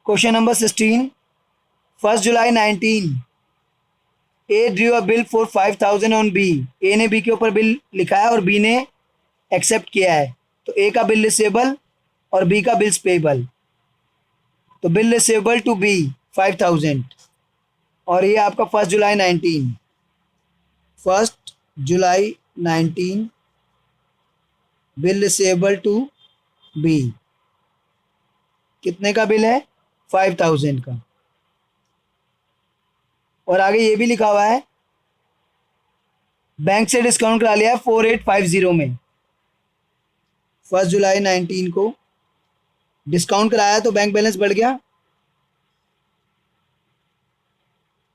Question number 16, 1 July 19, A drew a bill for 5,000 on B. A ने B के ऊपर bill लिखा है और बी ने एक्सेप्ट किया है। तो ए का बिल रिसीवेबल और बी का बिल्स पेएबल। तो बिल रिसीवेबल टू बी 5,000 और ये आपका 1 July 19, 1 July 19 bill receivable to be. कितने का बिल है? 5,000 का। और आगे ये भी लिखा हुआ है बैंक से डिस्काउंट करा लिया है 4850 में। 1 जुलाई 19 को डिस्काउंट कराया तो बैंक बैलेंस बढ़ गया।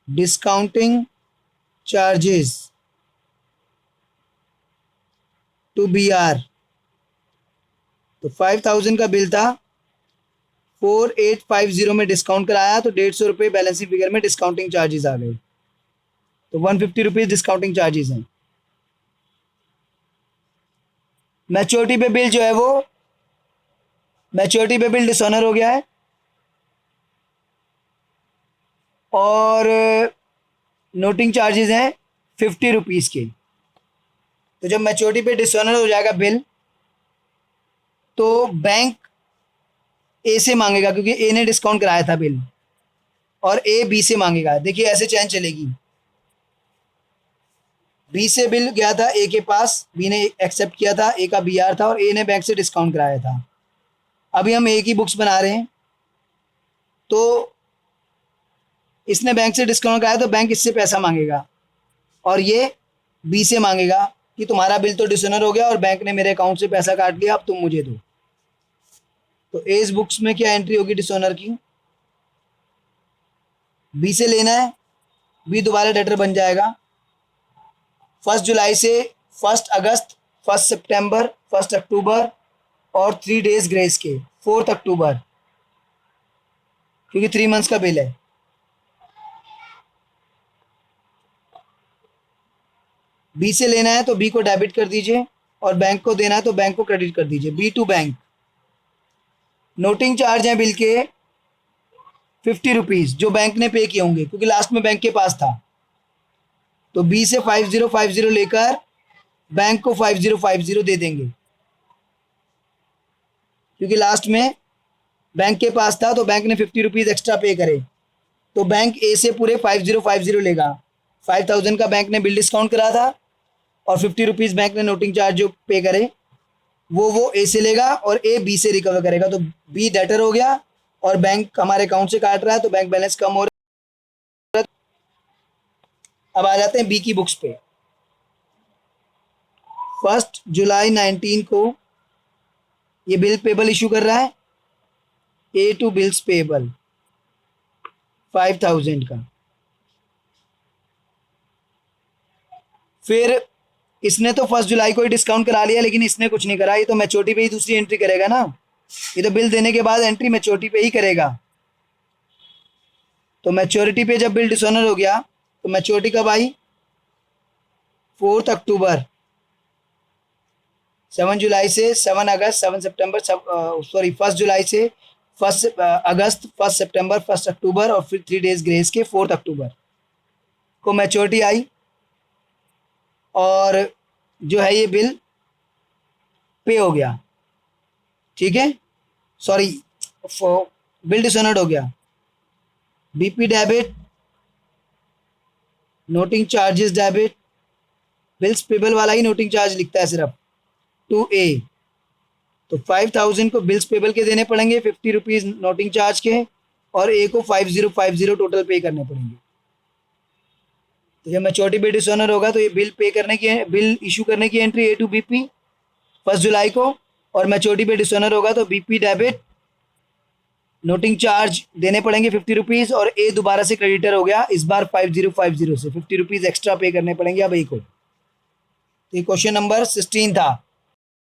Discounting charges to B R. तो 5,000 का बिल था, 4850 में डिस्काउंट कराया तो 150 रुपये बैलेंसिंग फिगर में डिस्काउंटिंग चार्जेस आ गए। तो 150 रुपीज डिस्काउंटिंग चार्जेस हैं। मैच्योरिटी पे बिल जो है वो मैच्योरिटी पे बिल डिसऑनर हो गया है और नोटिंग चार्जेस हैं 50 रुपीज़ के। तो जब मैच्योरिटी पे डिसऑनर हो जाएगा बिल तो बैंक ए से मांगेगा, क्योंकि ए ने डिस्काउंट कराया था बिल, और ए बी से मांगेगा। देखिए ऐसे चैन चलेगी। बी से बिल गया था ए के पास, बी ने एक्सेप्ट किया था, ए का बी आर था और ए ने बैंक से डिस्काउंट कराया था। अभी हम ए की बुक्स बना रहे हैं तो इसने बैंक से डिस्काउंट कराया तो बैंक इससे पैसा मांगेगा और ये बी से मांगेगा कि तुम्हारा बिल तो डिसऑनर हो गया और बैंक ने मेरे अकाउंट से पैसा काट लिया, अब तुम मुझे दो। तो एज बुक्स में क्या एंट्री होगी डिसऑनर की? बी से लेना है, बी दोबारा डेटर बन जाएगा। 1 जुलाई से 1 अगस्त, 1 सितंबर, 1 अक्टूबर और 3 डेज ग्रेस के 4 अक्टूबर, क्योंकि 3 मंथ्स का बिल है। बी से लेना है तो बी को डेबिट कर दीजिए और बैंक को देना है तो बैंक को क्रेडिट कर दीजिए। B to bank. Noting charge है बिल के 50 रुपीज़ जो बैंक ने पे किए होंगे, क्योंकि लास्ट में बैंक के पास था। तो बी से 5050 लेकर बैंक को 5050 दे देंगे, क्योंकि लास्ट में बैंक के पास था तो बैंक ने 50 रुपीज़ एक्स्ट्रा पे करे। तो बैंक ए से पूरे 5050 लेगा। 5,000 का बैंक ने बिल डिस्काउंट करा था और 50 रुपीज़ बैंक ने नोटिंग चार्ज जो पे करे वो ए से लेगा और ए बी से रिकवर करेगा। तो बी डेटर हो गया और बैंक हमारे अकाउंट से काट रहा है तो बैंक बैलेंस कम हो रहा है। अब आ जाते हैं बी की बुक्स पे। 1 जुलाई 19 को ये बिल पेबल इशू कर रहा है, ए टू बिल्स पेबल 5,000 का। फिर इसने तो 1 जुलाई को ही डिस्काउंट करा लिया, लेकिन इसने कुछ नहीं करा। ये तो मैच्योरिटी पे ही दूसरी एंट्री करेगा ना, ये तो बिल देने के बाद एंट्री मैच्योरिटी पे ही करेगा। तो मैच्योरिटी पे जब बिल डिसऑनर हो गया तो मैच्योरिटी कब आई? 4 अक्टूबर। 7 जुलाई से 7 अगस्त, 7 सितंबर, 1 जुलाई से 1 अगस्त, 1 सितंबर, 1 अक्टूबर और फिर 3 डेज ग्रेस के 4 अक्टूबर को मैच्योरिटी आई और जो है ये बिल पे हो गया। ठीक है, सॉरी, बिल डिसऑनर्ड हो गया। BP debit, noting charges debit, bills payable वाला ही नोटिंग चार्ज लिखता है सिर्फ, टू ए। तो 5,000 को बिल्स पेबल के देने पड़ेंगे, 50 रुपीज़ नोटिंग चार्ज के, और ए को 5050 टोटल पे करने पड़ेंगे। तो जब मैच्योरिटी पे डिसऑनर होगा तो ये बिल इशू करने की एंट्री ए टू बीपी 1 जुलाई को, और मैच्योरिटी पे डिसऑनर होगा तो बीपी डेबिट, नोटिंग चार्ज देने पड़ेंगे 50 रुपीज़ और ए दोबारा से क्रेडिटर हो गया, इस बार 5050 से 50 रुपीज़ एक्स्ट्रा पे करने पड़ेंगे अब ए को। तो ये क्वेश्चन नंबर 16 था।